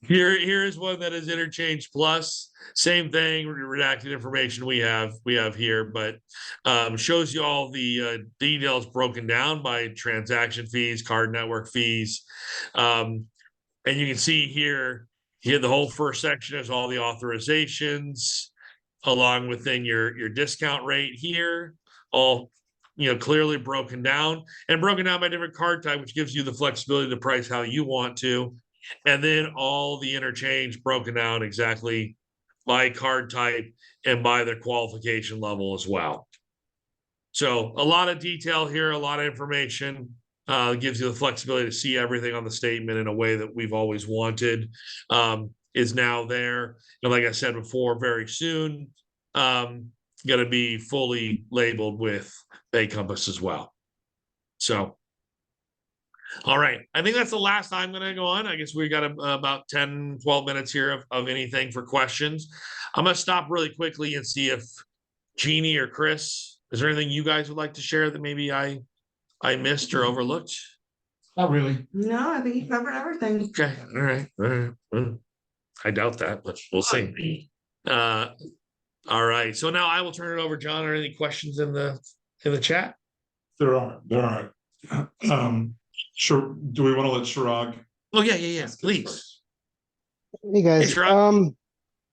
Speaker 2: Here is one that is Interchange Plus. Same thing, redacted information we have here, but shows you all the details broken down by transaction fees, card network fees. And you can see here the whole first section is all the authorizations, along within your discount rate here, all clearly broken down by different card type, which gives you the flexibility to price how you want to. And then all the interchange broken down exactly by card type and by their qualification level as well. So a lot of detail here, a lot of information. Gives you the flexibility to see everything on the statement in a way that we've always wanted. Is now there. And like I said before, very soon, going to be fully labeled with Bay Compass as well. So, all right. I think that's the last I'm going to go on. I guess we got about 10, 12 minutes here of anything for questions. I'm going to stop really quickly and see if Jeannie or Chris, is there anything you guys would like to share that maybe I missed or overlooked?
Speaker 3: Not really.
Speaker 7: No, I think you covered everything.
Speaker 2: Okay. All right. I doubt that, but we'll see. All right. So now I will turn it over. John, are there any questions in the chat?
Speaker 3: There are. Sure. Do we want to let Shirag?
Speaker 2: Oh yeah. Please.
Speaker 5: Hey guys,
Speaker 2: Hey, Sherrod.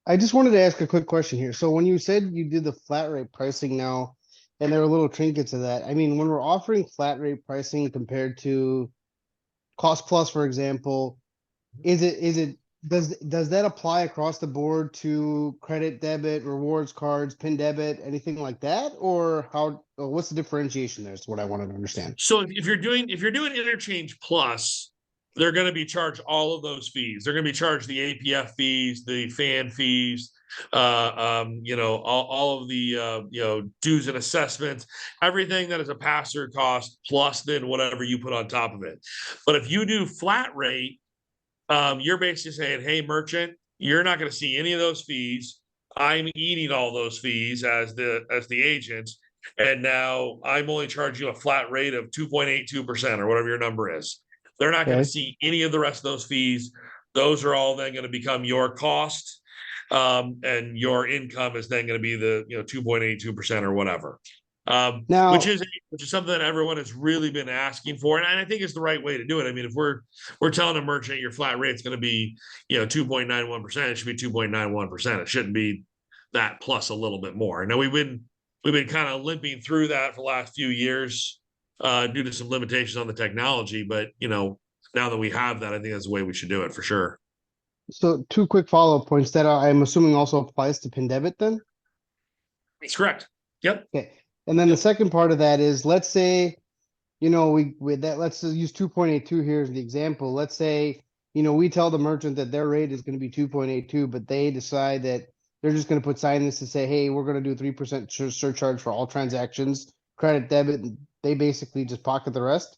Speaker 5: I just wanted to ask a quick question here. So when you said you did the flat rate pricing now, and there are little trinkets of that, I mean, when we're offering flat rate pricing compared to cost plus, for example, does that apply across the board to credit, debit, rewards cards, PIN debit, anything like that? Or what's the differentiation there is what I wanted to understand.
Speaker 2: So if you're doing Interchange Plus, they're going to be charged all of those fees. They're going to be charged the APF fees, the fan fees, all of the dues and assessments, everything that is a pass-through cost, plus then whatever you put on top of it. But if you do flat rate, you're basically saying, hey, merchant, you're not going to see any of those fees. I'm eating all those fees as the agent. And now I'm only charging you a flat rate of 2.82% or whatever your number is. They're not going to see any of the rest of those fees. Those are all then going to become your cost. And your income is then going to be the 2.82% or whatever.
Speaker 5: Now,
Speaker 2: which is something that everyone has really been asking for, and I think it's the right way to do it. I mean, if we're telling a merchant your flat rate is going to be 2.91%, it should be 2.91%. It shouldn't be that plus a little bit more. Now we've been kind of limping through that for the last few years due to some limitations on the technology, but now that we have that, I think that's the way we should do it for sure.
Speaker 5: so 2 quick follow-up points that I'm assuming also applies to PIN debit then?
Speaker 2: That's correct. Yep.
Speaker 5: Okay. And then the second part of that is, let's say, let's use 2.82 here as the example. Let's say, we tell the merchant that their rate is going to be 2.82, but they decide that they're just going to put signage to say, hey, we're going to do 3% surcharge for all transactions, credit, debit, and they basically just pocket the rest.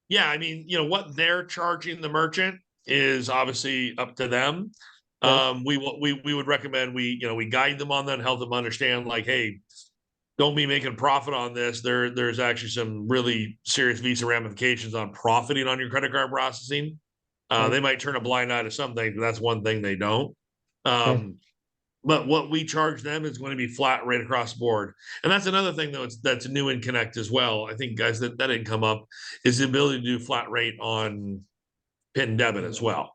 Speaker 2: Yeah. I mean, what they're charging the merchant is obviously up to them.
Speaker 5: Okay.
Speaker 2: We would recommend we guide them on that and help them understand, like, hey, don't be making profit on this. There's actually some really serious Visa ramifications on profiting on your credit card processing. They might turn a blind eye to some things, but that's one thing they don't. But what we charge them is going to be flat rate across the board. And that's another thing that's new in Connect as well. I think, guys, that didn't come up, is the ability to do flat rate on PIN debit as well.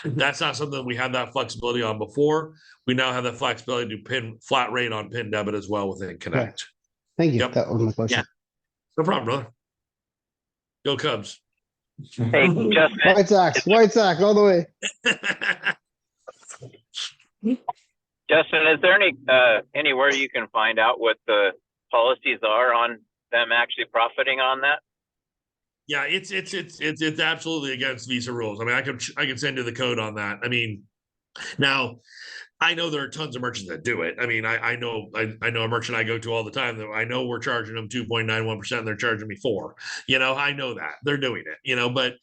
Speaker 2: That's not something we had that flexibility on before. We now have that flexibility to pin flat rate on PIN debit as well within Connect.
Speaker 5: Thank you.
Speaker 2: Yep.
Speaker 5: That was my question.
Speaker 2: Yeah. No problem, brother. Go Cubs.
Speaker 8: Hey, Justin,
Speaker 5: White Sox all the way.
Speaker 8: Justin, is there anywhere you can find out what the policies are on them actually profiting on that?
Speaker 2: Yeah, it's absolutely against Visa rules. I mean, I can send you the code on that. I mean, now I know there are tons of merchants that do it. I mean, I know a merchant I go to all the time that I know we're charging them 2.91%, and they're charging me 4. You know, I know that they're doing it, you know, but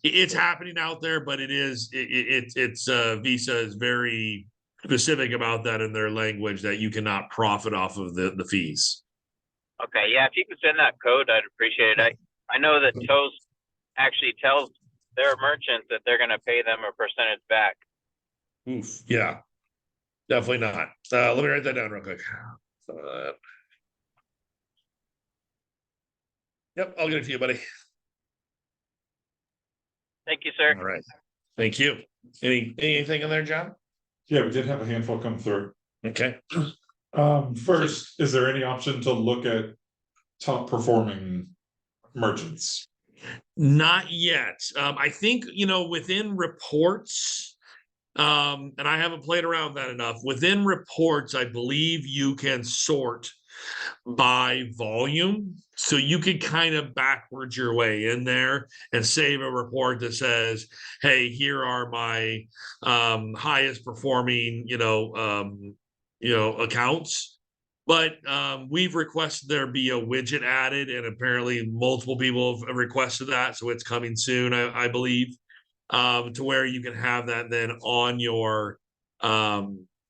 Speaker 2: it's happening out there, but it's Visa is very specific about that in their language that you cannot profit off of the fees.
Speaker 8: Okay, yeah, if you could send that code, I'd appreciate it. I know that Toast actually tells their merchants that they're going to pay them a percentage back.
Speaker 2: Oof, yeah, definitely not. Let me write that down real quick. Yep, I'll get it to you, buddy.
Speaker 8: Thank you, sir.
Speaker 2: All right, thank you. Anything in there, John?
Speaker 3: Yeah, we did have a handful come through.
Speaker 2: Okay.
Speaker 3: First, is there any option to look at top performing merchants?
Speaker 2: Not yet. I think, you know, within reports, and I haven't played around that enough. Within reports, I believe you can sort by volume. So you could kind of backwards your way in there and save a report that says, hey, here are my highest performing, accounts. But we've requested there be a widget added, and apparently multiple people have requested that. So it's coming soon, I believe, to where you can have that then on your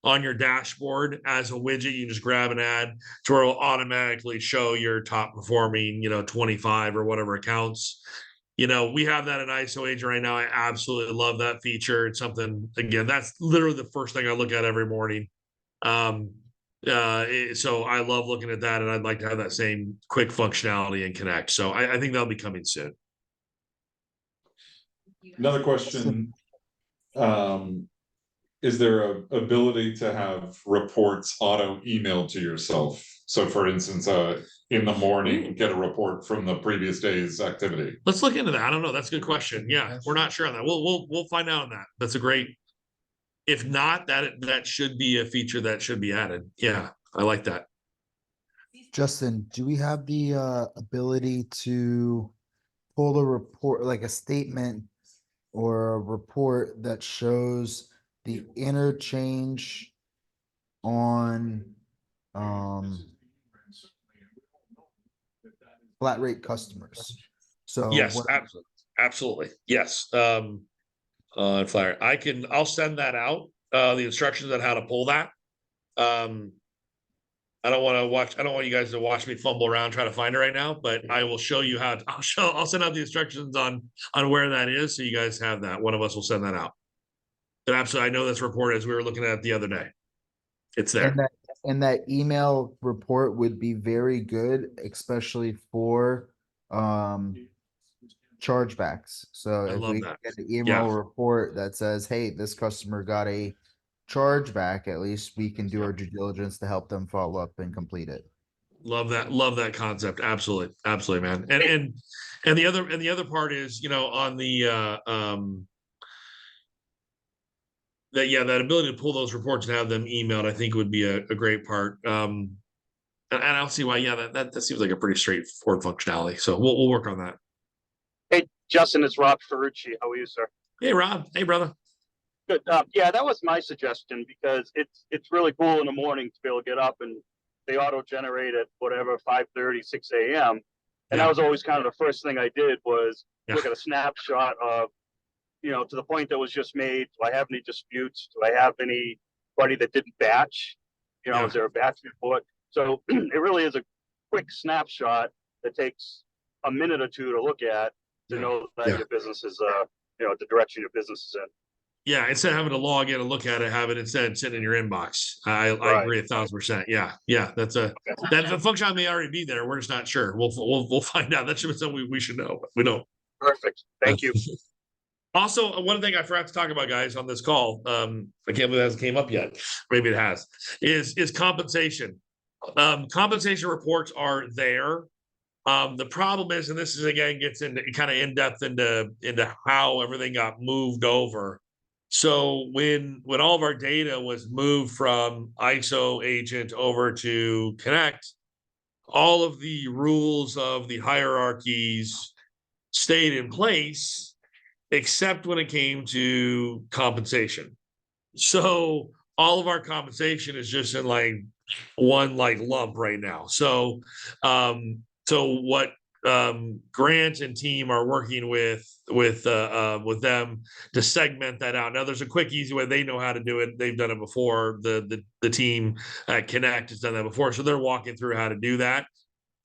Speaker 2: dashboard as a widget. You can just grab and add to where it'll automatically show your top performing, 25 or whatever accounts. You know, we have that in ISO agent right now. I absolutely love that feature. It's something, again, that's literally the first thing I look at every morning. So I love looking at that, and I'd like to have that same quick functionality in Connect. So I think that'll be coming soon.
Speaker 3: Another question. Is there a ability to have reports auto emailed to yourself? So for instance, in the morning, get a report from the previous day's activity.
Speaker 2: Let's look into that. I don't know. That's a good question. Yeah, we're not sure on that. We'll find out on that. That's a great. If not, that should be a feature that should be added. Yeah, I like that.
Speaker 6: Justin, do we have the ability to pull a report, like a statement or a report that shows the interchange on flat rate customers? So
Speaker 2: Yes, absolutely. Yes. Flyer. I'll send that out. The instructions on how to pull that. I don't want you guys to watch me fumble around trying to find it right now, but I will show you how. I'll send out the instructions on where that is, so you guys have that. One of us will send that out. But absolutely, I know this report as we were looking at it the other day. It's there.
Speaker 6: And that email report would be very good, especially for chargebacks. So
Speaker 2: I
Speaker 6: if
Speaker 2: love
Speaker 6: we
Speaker 2: that.
Speaker 6: get an email report that says, hey, this customer got a chargeback, at least we can do our due diligence to help them follow up and complete it.
Speaker 2: Love that concept. Absolutely, man. And the other part is, on the that ability to pull those reports and have them emailed, I think would be a great part. And I don't see why. Yeah, that seems like a pretty straightforward functionality. So we'll work on that.
Speaker 9: Hey, Justin, it's Rob Ferrucci. How are you, sir?
Speaker 2: Hey, Rob. Hey, brother.
Speaker 9: Good. Yeah, that was my suggestion, because it's really cool in the morning to be able to get up and they auto generate at whatever 5:30, 6 a.m. And that was always kind of the first thing I did was look at a snapshot of, to the point that was just made. Do I have any disputes? Do I have anybody that didn't batch? Is there a batch report? So it really is a quick snapshot that takes a minute or two to look at to know that your business is, the direction your business is in.
Speaker 2: Yeah, instead of having to log in and look at it, have it instead sit in your inbox. I agree 1,000%. Yeah, that's the function may already be there. We're just not sure. We'll find out. That should be something we should know. But we don't.
Speaker 9: Perfect. Thank you.
Speaker 2: Also, one thing I forgot to talk about, guys, on this call, I can't believe it hasn't came up yet. Maybe it has. Is compensation. Compensation reports are there. The problem is, and this is again gets into kind of in depth into how everything got moved over. So when all of our data was moved from ISO agent over to Connect, all of the rules of the hierarchies stayed in place, except when it came to compensation. So all of our compensation is just in like one like lump right now. So what Grant and team are working with them to segment that out. Now there's a quick, easy way. They know how to do it. They've done it before. The team at Connect has done that before. So they're walking through how to do that.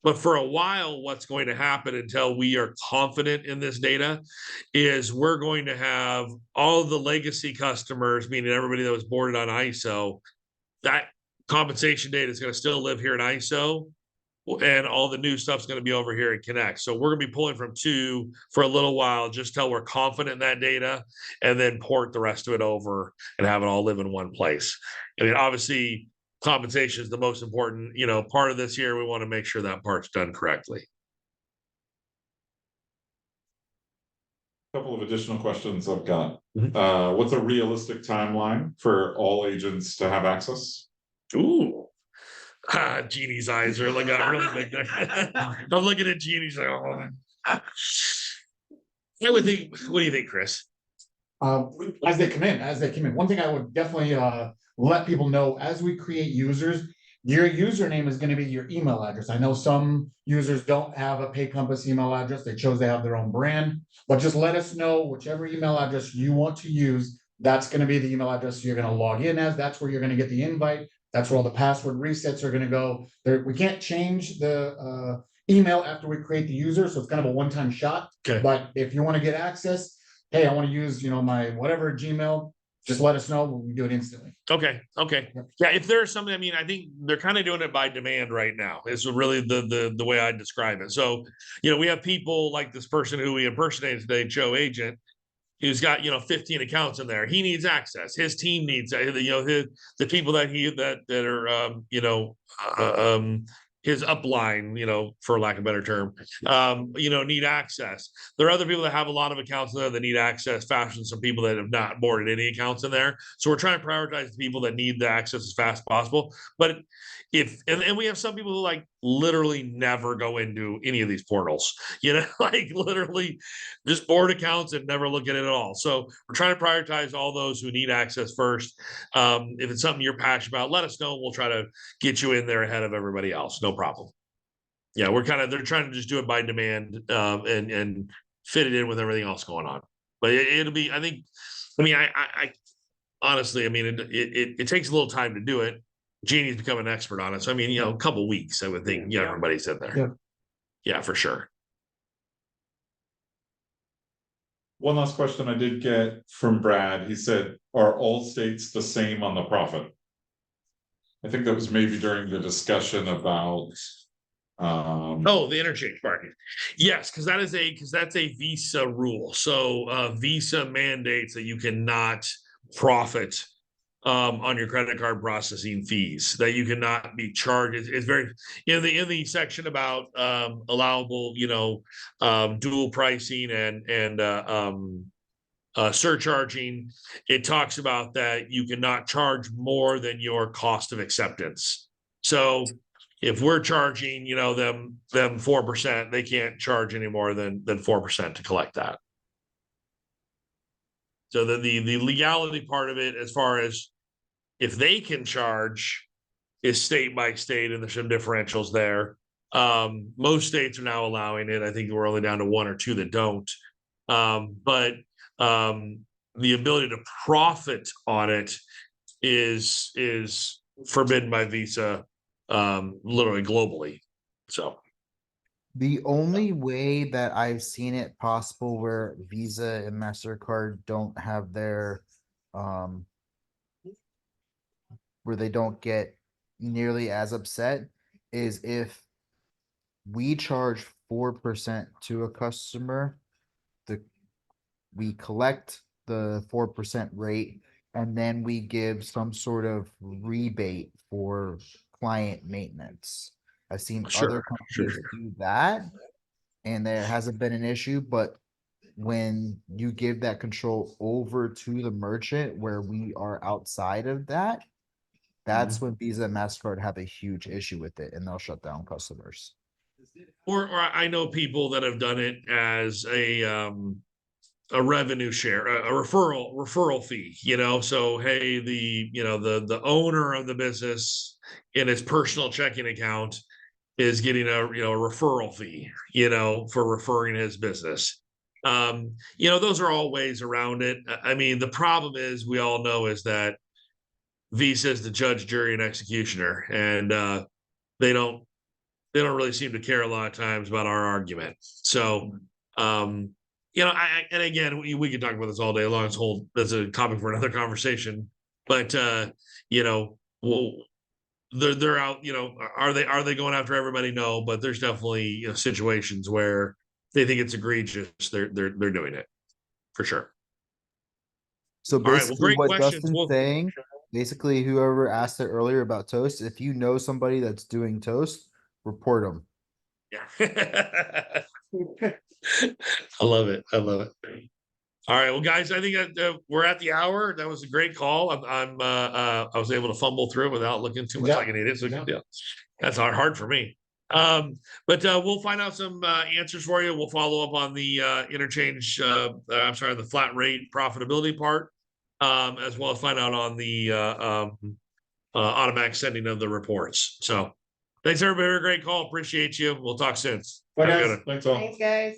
Speaker 2: But for a while, what's going to happen until we are confident in this data is we're going to have all of the legacy customers, meaning everybody that was boarded on ISO, that compensation data is going to still live here in ISO, and all the new stuff's going to be over here in Connect. So we're going to be pulling from two for a little while, just till we're confident in that data, and then port the rest of it over and have it all live in one place. I mean, obviously, compensation is the most important, part of this year. We want to make sure that part's done correctly.
Speaker 3: Couple of additional questions I've got.
Speaker 2: Mhm.
Speaker 3: What's a realistic timeline for all agents to have access?
Speaker 2: Ooh. Jeannie's eyes are like got really big there. I'm looking at Jeannie's like, oh. I would think, what do you think, Chris?
Speaker 10: As they come in. One thing I would definitely let people know as we create users, your username is going to be your email address. I know some users don't have a Pay Compass email address. They chose to have their own brand, but just let us know whichever email address you want to use. That's going to be the email address you're going to log in as. That's where you're going to get the invite. That's where all the password resets are going to go. We can't change the email after we create the user, so it's kind of a one-time shot.
Speaker 2: Okay.
Speaker 10: But if you want to get access, hey, I want to use, my whatever Gmail, just let us know. We do it instantly.
Speaker 2: Okay.
Speaker 10: Yep.
Speaker 2: Yeah, if there's something, I mean, I think they're kind of doing it by demand right now. Is really the way I describe it. So, we have people like this person who we impersonated today, Joe Agent, who's got 15 accounts in there. He needs access. His team needs the people that are his upline, for lack of a better term, need access. There are other people that have a lot of accounts in there that need access faster than some people that have not boarded any accounts in there. So we're trying to prioritize the people that need the access as fast as possible. But and we have some people who like literally never go into any of these portals, like literally just board accounts and never look at it at all. So we're trying to prioritize all those who need access first. If it's something you're passionate about, let us know. We'll try to get you in there ahead of everybody else. No problem. Yeah, they're trying to just do it by demand and fit it in with everything else going on. But it'll be, I honestly, it takes a little time to do it. Jeannie's become an expert on it. So, a couple weeks, I would think, everybody's in there.
Speaker 10: Yeah.
Speaker 2: Yeah, for sure.
Speaker 3: One last question I did get from Brad. He said, are all states the same on the profit? I think that was maybe during the discussion about
Speaker 2: the interchange market. Yes, because that's a Visa rule. So Visa mandates that you cannot profit on your credit card processing fees, that you cannot be charged. It's very in the section about allowable, dual pricing and surcharging. It talks about that you cannot charge more than your cost of acceptance. So if we're charging, them 4%, they can't charge any more than 4% to collect that. So the legality part of it, as far as if they can charge, is state by state, and there's some differentials there. Most states are now allowing it. I think we're only down to one or two that don't. But the ability to profit on it is forbidden by Visa, literally globally. So
Speaker 6: The only way that I've seen it possible where Visa and MasterCard don't have their where they don't get nearly as upset is if we charge 4% to a customer, we collect the 4% rate, and then we give some sort of rebate for client maintenance. I've seen
Speaker 2: Sure,
Speaker 6: other
Speaker 2: sure,
Speaker 6: companies
Speaker 2: sure.
Speaker 6: do that, and there hasn't been an issue, but when you give that control over to the merchant where we are outside of that, that's when Visa and MasterCard have a huge issue with it and they'll shut down customers.
Speaker 2: Or I know people that have done it as a revenue share, a referral fee, you know. So hey, the owner of the business in his personal checking account is getting a referral fee, you know, for referring his business. You know, those are all ways around it. I mean, the problem is we all know is that Visa is the judge, jury, and executioner, and they don't really seem to care a lot of times about our argument. So, you know, and again, we can talk about this all day long. That's a topic for another conversation. But you know, well, they're out. You know, are they going after everybody? No, but there's definitely situations where they think it's egregious. They're doing it for sure.
Speaker 6: So
Speaker 2: All right. Well,
Speaker 6: basically
Speaker 2: great
Speaker 6: what
Speaker 2: questions.
Speaker 6: Justin's
Speaker 2: Well,
Speaker 6: saying, basically whoever asked it earlier about toast, if you know somebody that's doing toast, report them.
Speaker 2: yeah. I love it. I love it. All right, well, guys, I think we're at the hour. That was a great call. I was able to fumble through without looking too much like an idiot. So good deal. That's hard for me. But we'll find out some answers for you. We'll follow up on the interchange. I'm sorry, the flat rate profitability part, as well as find out on the automatic sending of the reports. So, thanks everybody for a great call. Appreciate you. We'll talk soon.
Speaker 3: Bye,
Speaker 2: Have a good
Speaker 3: guys.
Speaker 2: one.
Speaker 3: Thanks all.
Speaker 7: Thanks, guys.